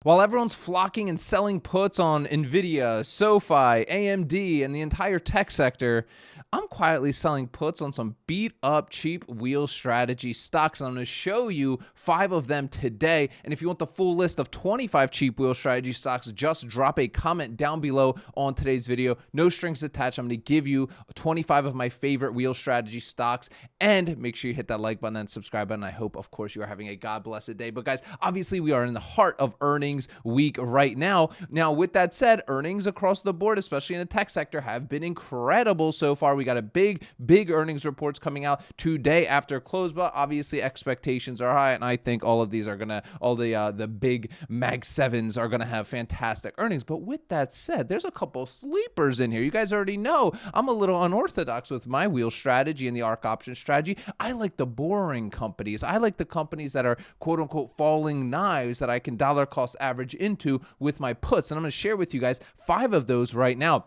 While everyone's flocking and selling puts on Nvidia, SoFi, AMD, and the entire tech sector, I'm quietly selling puts on some beat up cheap wheel strategy stocks. And I'm going to show you 5 of them today. And if you want the full list of 25 cheap wheel strategy stocks, just drop a comment down below on today's video. No strings attached. I'm going to give you 25 of my favorite wheel strategy stocks. And make sure you hit that like button and subscribe button. I hope, of course, you are having a God blessed day. But guys, obviously we are in the heart of earnings week right now. Now, with that said, earnings across the board, especially in the tech sector, have been incredible so far. We got a big earnings reports coming out today after close, but obviously expectations are high, and I think all of these are gonna, all the big Mag 7s are gonna have fantastic earnings. But with that said, there's a couple sleepers in here. You guys already know I'm a little unorthodox with my wheel strategy and the Ark Options Strategy. I like the boring companies. I like the companies that are quote unquote falling knives that I can dollar cost average into with my puts. And I'm going to share with you guys 5 of those right now.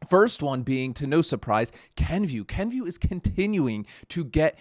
First one being, to no surprise, Kenvue. Kenvue is continuing to get,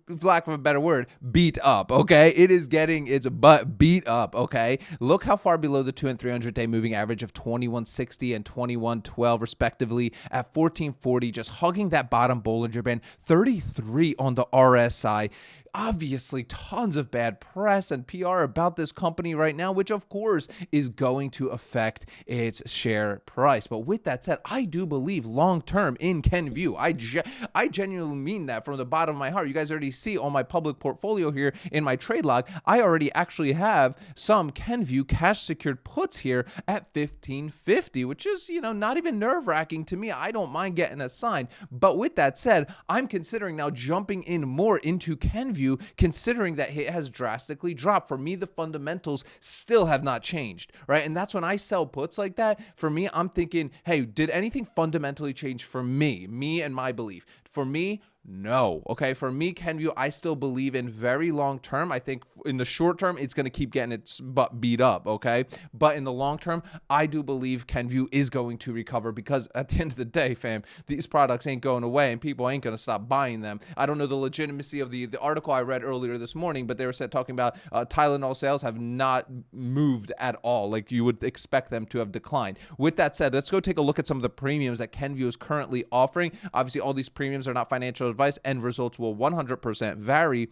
for lack of a better word, beat up, okay? It is getting its butt beat up, okay? Look how far below the 200 and 300 day moving average of 2160 and 2112 respectively at 1440, just hugging that bottom Bollinger Band, 33 on the RSI. Obviously, tons of bad press and PR about this company right now, which of course is going to affect its share price. But with that said, I do believe long-term in Kenvue. I genuinely mean that from the bottom of my heart. You guys already see on my public portfolio here in my trade log, I already actually have some Kenvue cash secured puts here at 1550, which is, not even nerve-wracking to me. I don't mind getting a sign. But with that said, I'm considering now jumping in more into Kenvue, considering that it has drastically dropped. For me, the fundamentals still have not changed, right? And that's when I sell puts like that. For me, I'm thinking, hey, did anything fundamentally change for me and my belief? For me, no. Okay. For me, Kenvue, I still believe in very long term. I think in the short term, it's going to keep getting its butt beat up. Okay. But in the long term, I do believe Kenvue is going to recover, because at the end of the day, fam, these products ain't going away and people ain't going to stop buying them. I don't know the legitimacy of the article I read earlier this morning, but they were talking about Tylenol sales have not moved at all. Like you would expect them to have declined. With that said, let's go take a look at some of the premiums that Kenvue is currently offering. Obviously, all these premiums are not financial advice, and results will 100% vary.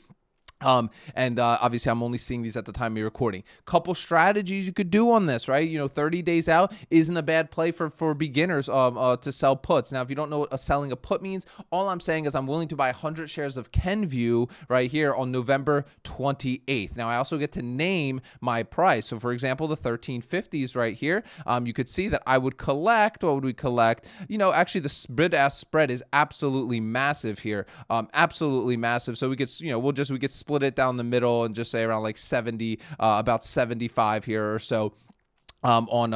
Obviously I'm only seeing these at the time of recording. Couple strategies you could do on this, right? 30 days out isn't a bad play for beginners to sell puts. Now, if you don't know what selling a put means, all I'm saying is I'm willing to buy 100 shares of Kenvue right here on November 28th. Now, I also get to name my price. So for example, the 1350s right here, you could see that I would collect, what would we collect? Actually the bid-ask spread is absolutely massive here. Absolutely massive. So we could, we could split it down the middle and just say around like 70, about 75 here or so. On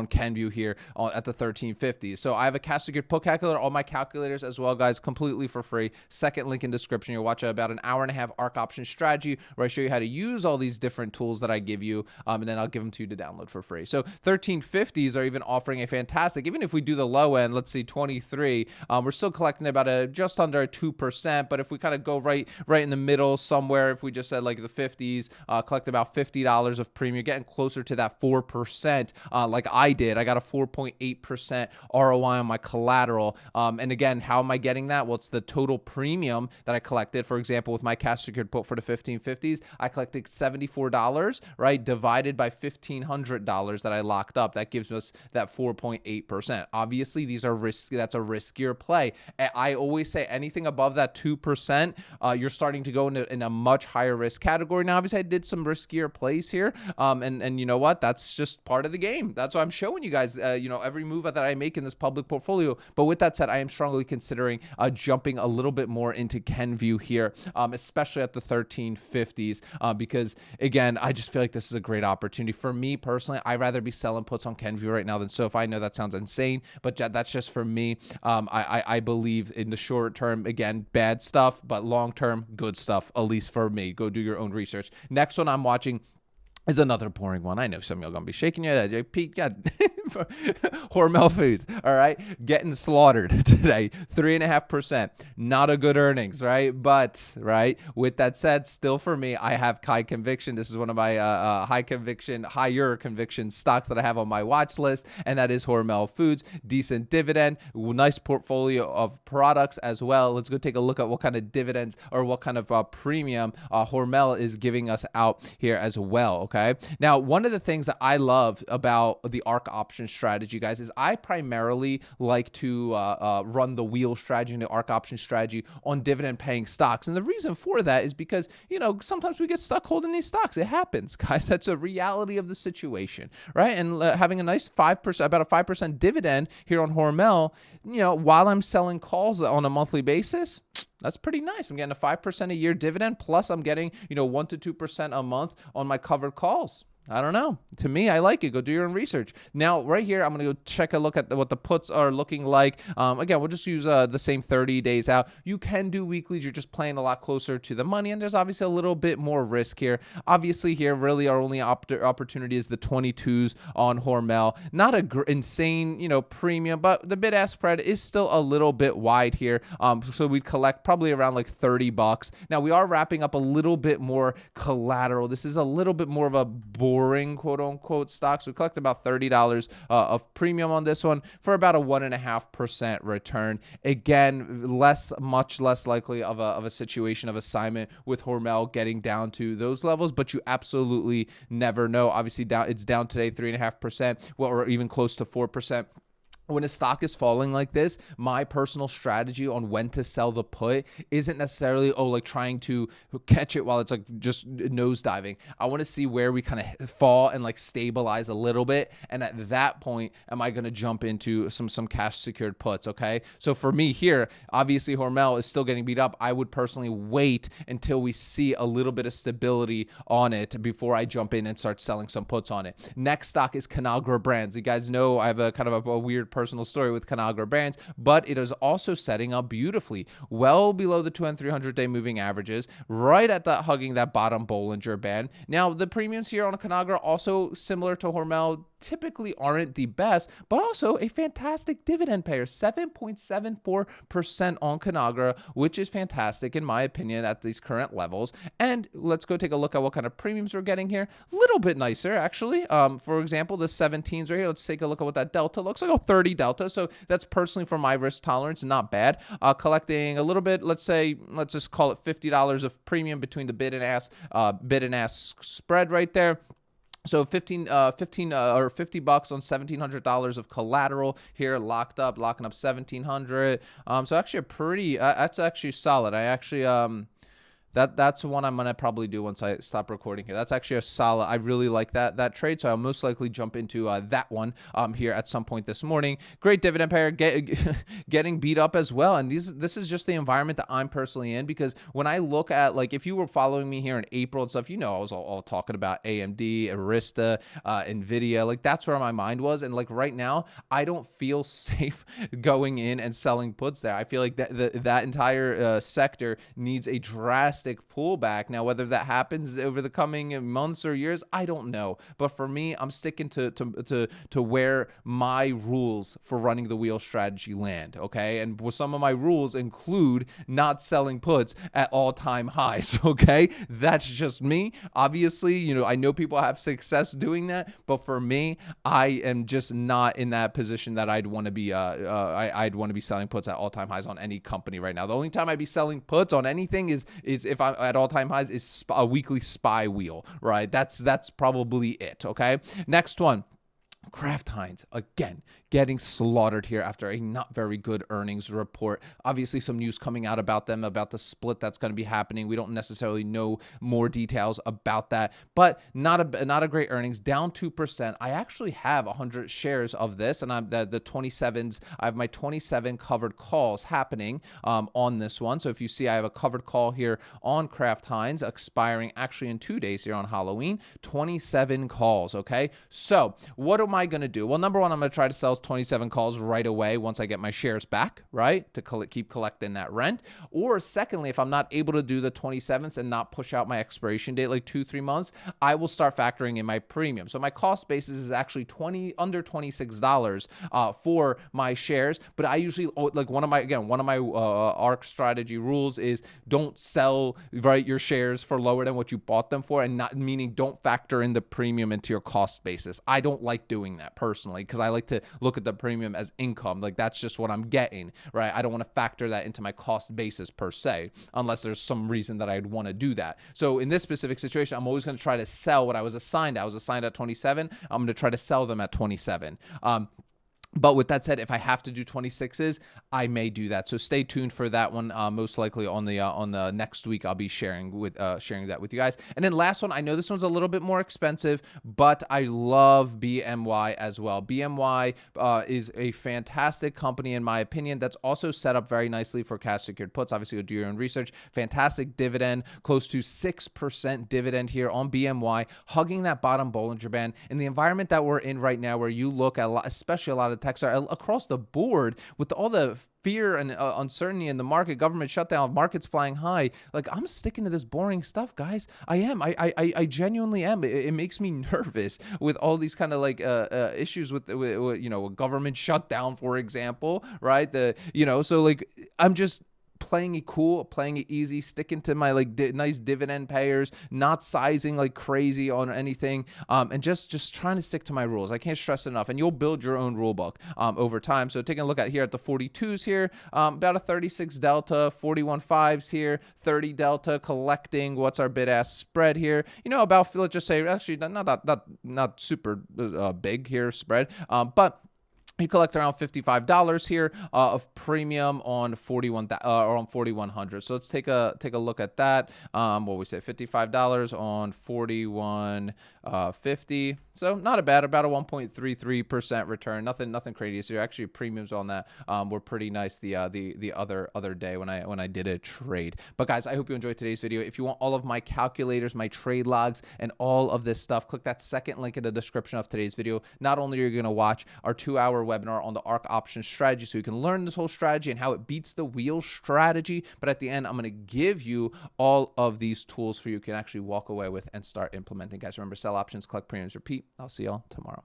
Kenvue here at the 1350. So I have a cash secured put calculator, all my calculators as well, guys, completely for free. Second link in description. You'll watch about an hour and a half Ark Options Strategy, where I show you how to use all these different tools that I give you, and then I'll give them to you to download for free. So 1350s are even offering a fantastic, even if we do the low end, let's see 23, we're still collecting about just under a 2%. But if we kind of go right in the middle somewhere, if we just said like the 50s, collect about $50 of premium, getting closer to that 4%. Like I did. I got a 4.8% ROI on my collateral. And again, how am I getting that? Well, it's the total premium that I collected. For example, with my cash secured put for the 1550s, I collected $74, right? Divided by $1,500 that I locked up. That gives us that 4.8%. Obviously, these are risky. That's a riskier play. I always say anything above that 2%, you're starting to go in a much higher risk category. Now, obviously, I did some riskier plays here. And you know what? That's just part of the game. That's why I'm showing you guys, every move that I make in this public portfolio. But with that said, I am strongly considering jumping a little bit more into Kenvue here, especially at the 1350s, because again, I just feel like this is a great opportunity for me personally. I'd rather be selling puts on Kenvue right now than SoFi. I know that sounds insane, but that's just for me. I believe in the short term, again, bad stuff, but long term, good stuff, at least for me. Go do your own research. Next one I'm watching is another boring one. I know some of y'all gonna be shaking your head. Pete, God, Hormel Foods, all right, getting slaughtered today, 3.5%. Not a good earnings, right? But, right, with that said, still for me, I have high conviction. This is one of my higher conviction stocks that I have on my watch list, and that is Hormel Foods. Decent dividend, nice portfolio of products as well. Let's go take a look at what kind of dividends or what kind of premium Hormel is giving us out here as well, okay? Now, one of the things that I love about the Ark Options Strategy, guys, is I primarily like to run the wheel strategy and the Ark Options Strategy on dividend-paying stocks. And the reason for that is because, sometimes we get stuck holding these stocks. It happens, guys. That's a reality of the situation, right? And having a nice 5%, about a 5% dividend here on Hormel, while I'm selling calls on a monthly basis, that's pretty nice. I'm getting a 5% a year dividend, plus I'm getting, 1 to 2% a month on my covered calls. I don't know. To me, I like it. Go do your own research. Now, right here, I'm going to go check a look at what the puts are looking like. Again, we'll just use the same 30 days out. You can do weeklies. You're just playing a lot closer to the money, and there's obviously a little bit more risk here. Obviously, here, really our only opportunity is the 22s on Hormel. Not a insane, premium, but the bid-ask spread is still a little bit wide here. So we'd collect probably around like $30. Now, we are wrapping up a little bit more collateral. This is a little bit more of a boring quote unquote stocks. We collect about $30 of premium on this one for about a 1.5% return. Again, much less likely of a situation of assignment with Hormel getting down to those levels, but you absolutely never know. Obviously, it's down today 3.5%, or even close to 4%. When a stock is falling like this, my personal strategy on when to sell the put isn't necessarily, trying to catch it while it's like just nosediving. I want to see where we kind of fall and like stabilize a little bit. And at that point, am I going to jump into some cash secured puts? Okay. So for me here, obviously Hormel is still getting beat up. I would personally wait until we see a little bit of stability on it before I jump in and start selling some puts on it. Next stock is Conagra Brands. You guys know I have a kind of a weird personal story with Conagra Brands, but it is also setting up beautifully, well below the 200 and 300-day moving averages, right at that hugging that bottom Bollinger Band. Now, the premiums here on Conagra also similar to Hormel, typically aren't the best, but also a fantastic dividend payer, 7.74% on Conagra, which is fantastic in my opinion at these current levels. And let's go take a look at what kind of premiums we're getting here. A little bit nicer, actually. For example, the 17s right here. Let's take a look at what that delta looks like. 30 delta. So that's personally for my risk tolerance, not bad. Collecting a little bit, let's just call it $50 of premium between the bid and ask spread right there. So 15 or $50 on $1,700 of collateral here locking up $1,700. So actually that's actually solid. I actually That's one I'm going to probably do once I stop recording here. That's actually a solid. I really like that trade, so I'll most likely jump into that one here at some point this morning. Great dividend payer, getting beat up as well. And this is just the environment that I'm personally in, because when I look at, like, if you were following me here in April and stuff, I was all talking about AMD, Arista, NVIDIA. Like, that's where my mind was. And, like, right now, I don't feel safe going in and selling puts there. I feel like that entire sector needs a drastic pullback. Now, whether that happens over the coming months or years, I don't know. But for me, I'm sticking to where my rules for running the wheel strategy land. Okay, and some of my rules include not selling puts at all-time highs. Okay, that's just me. Obviously, I know people have success doing that, but for me, I am just not in that position that I'd want to be. I'd want to be selling puts at all-time highs on any company right now. The only time I'd be selling puts on anything is if I'm at all-time highs is a weekly SPY wheel, right? That's probably it, okay? Next one. Kraft Heinz, again, getting slaughtered here after a not very good earnings report. Obviously, some news coming out about them, about the split that's going to be happening. We don't necessarily know more details about that, but not a great earnings, down 2%. I actually have 100 shares of this, and I'm the 27s. I have my 27 covered calls happening on this one. So if you see, I have a covered call here on Kraft Heinz expiring actually in 2 days here on Halloween. 27 calls, okay? So what am am I going to do? Well, number one, I'm going to try to sell 27 calls right away once I get my shares back, right? To keep collecting that rent. Or secondly, if I'm not able to do the 27th and not push out my expiration date like 2-3 months, I will start factoring in my premium. So my cost basis is actually under $26 for my shares. But I usually, like one of my Ark strategy rules is don't sell, right, your shares for lower than what you bought them for, and not meaning don't factor in the premium into your cost basis. I don't like doing that personally because I like to look at the premium as income. Like that's just what I'm getting, right? I don't want to factor that into my cost basis per se, unless there's some reason that I'd want to do that. So in this specific situation, I'm always going to try to sell what I was assigned. I was assigned at 27. I'm going to try to sell them at 27. But with that said, if I have to do 26s, I may do that. So stay tuned for that one. Most likely on the next week, I'll be sharing that with you guys. And then last one, I know this one's a little bit more expensive, but I love BMY as well. BMY is a fantastic company in my opinion. That's also set up very nicely for cash secured puts. Obviously, you'll do your own research. Fantastic dividend, close to 6% dividend here on BMY, hugging that bottom Bollinger Band in the environment that we're in right now, where you look at especially a lot of techs are across the board with all the fear and uncertainty in the market, government shutdown, markets flying high. Like, I'm sticking to this boring stuff, guys. I am. I genuinely am. It makes me nervous with all these kind of like issues with a government shutdown, for example, right? So like I'm just playing it cool, playing it easy, sticking to my like nice dividend payers, not sizing like crazy on anything, and just trying to stick to my rules. I can't stress it enough. And you'll build your own rule book over time. So taking a look at here at the 42s here, about a 36 delta, 41 fives here, 30 delta, collecting what's our bid ask spread here. About, let's just say, actually not super big here spread, but you collect around $55 here of premium on 4,100. So let's take a look at that. What we say, $55 on 4,150. So not a bad, about a 1.33% return. Nothing crazy. So actually premiums on that were pretty nice the other day when I did a trade. But guys, I hope you enjoyed today's video. If you want all of my calculators, my trade logs, and all of this stuff, click that second link in the description of today's video. Not only are you going to watch our 2-hour webinar on the Ark Options Strategy, so you can learn this whole strategy and how it beats the wheel strategy, but at the end, I'm going to give you all of these tools for you can actually walk away with and start implementing. Guys, remember, sell options, collect premiums, repeat. I'll see y'all tomorrow.